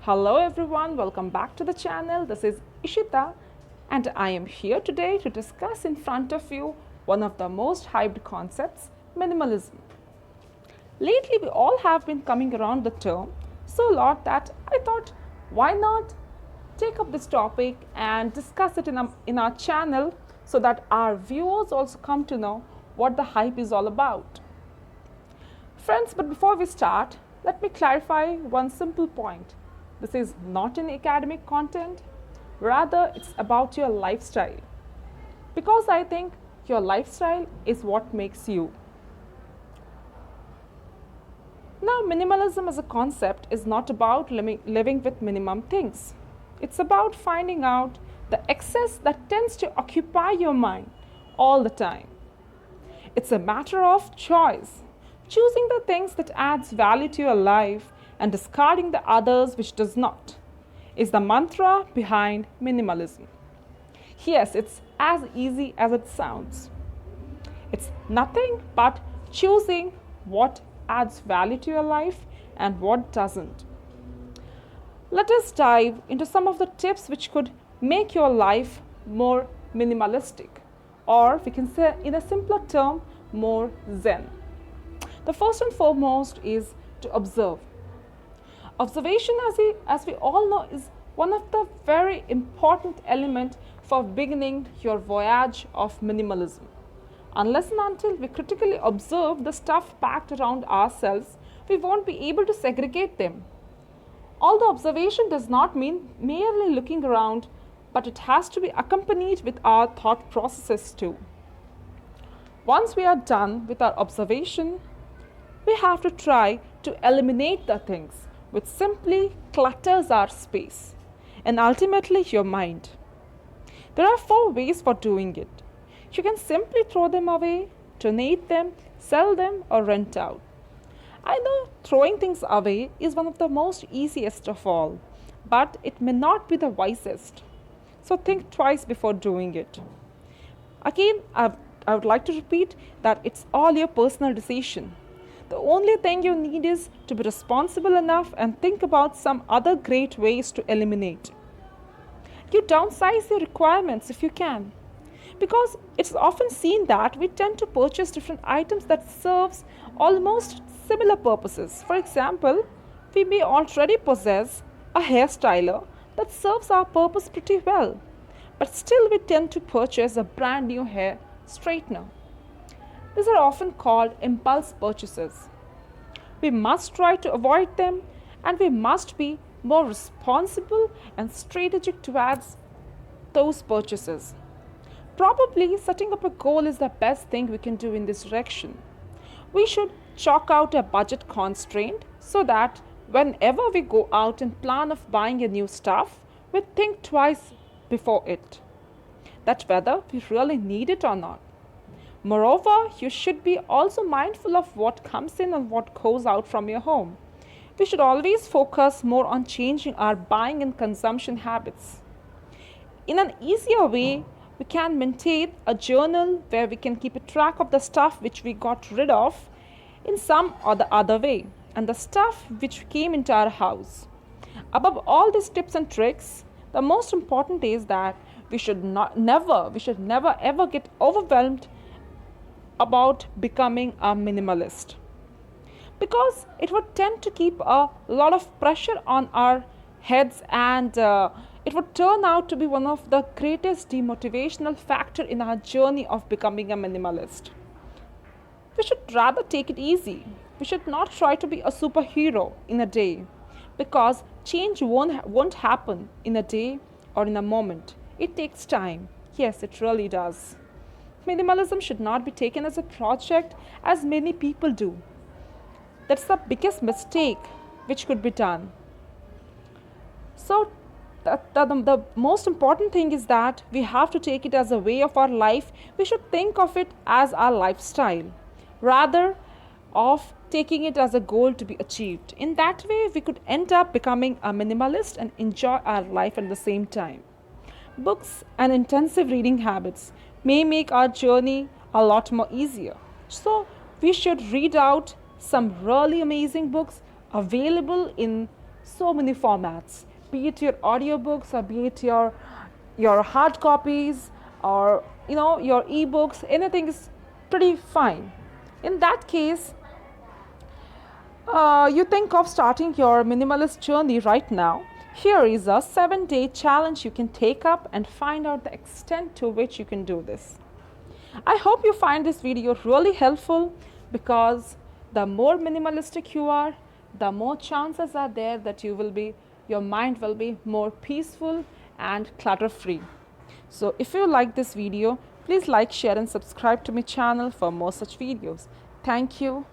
Hello everyone, welcome back to the channel. This is Ishita and I am here today to discuss in front of you one of the most hyped concepts, minimalism. Lately we all have been coming around the term so a lot that I thought why not take up this topic and discuss it in our channel so that our viewers also come to know what the hype is all about. Friends, but before we start, let me clarify one simple point. This is not an academic content, rather, it's about your lifestyle. Because I think your lifestyle is what makes you. Now, minimalism as a concept is not about living with minimum things. It's about finding out the excess that tends to occupy your mind all the time. It's a matter of choice, choosing the things that adds value to your life and discarding the others which does not, is the mantra behind minimalism. Yes, it's as easy as it sounds. It's nothing but choosing what adds value to your life and what doesn't. Let us dive into some of the tips which could make your life more minimalistic, or we can say in a simpler term, more zen. The first and foremost is to observe. Observation, as we all know, is one of the very important elements for beginning your voyage of minimalism. Unless and until we critically observe the stuff packed around ourselves, we won't be able to segregate them. Although observation does not mean merely looking around, but it has to be accompanied with our thought processes too. Once we are done with our observation, we have to try to eliminate the things which simply clutters our space and ultimately your mind. There are 4 ways for doing it. You can simply throw them away, donate them, sell them, or rent out. I know throwing things away is one of the most easiest of all, but it may not be the wisest. So think twice before doing it. Again, I would like to repeat that it's all your personal decision. The only thing you need is to be responsible enough and think about some other great ways to eliminate. You downsize your requirements if you can. Because it's often seen that we tend to purchase different items that serves almost similar purposes. For example, we may already possess a hairstyler that serves our purpose pretty well, but still we tend to purchase a brand new hair straightener. These are often called impulse purchases. We must try to avoid them and we must be more responsible and strategic towards those purchases. Probably setting up a goal is the best thing we can do in this direction. We should chalk out a budget constraint so that whenever we go out and plan of buying a new stuff, we think twice before it, that whether we really need it or not. Moreover, you should be also mindful of what comes in and what goes out from your home. We should always focus more on changing our buying and consumption habits. In an easier way, we can maintain a journal where we can keep a track of the stuff which we got rid of in some or the other way and the stuff which came into our house. Above all these tips and tricks, the most important is that we should never ever get overwhelmed about becoming a minimalist, because it would tend to keep a lot of pressure on our heads and it would turn out to be one of the greatest demotivational factor in our journey of becoming a minimalist. We should rather take it easy. We should not try to be a superhero in a day, because change won't happen in a day or in a moment. It takes time. Yes, it really does. Minimalism should not be taken as a project as many people do. That's the biggest mistake which could be done. So, the most important thing is that we have to take it as a way of our life. We should think of it as our lifestyle rather of taking it as a goal to be achieved. In that way, we could end up becoming a minimalist and enjoy our life at the same time. Books and intensive reading habits may make our journey a lot more easier. So, we should read out some really amazing books available in so many formats, be it your audiobooks or be it your hard copies or your ebooks. Anything is pretty fine. In that case, you think of starting your minimalist journey right now. Here is a 7-day challenge you can take up and find out the extent to which you can do this. I hope you find this video really helpful, because the more minimalistic you are, the more chances are there that your mind will be more peaceful and clutter free. So if you like this video, please like, share and subscribe to my channel for more such videos. Thank you.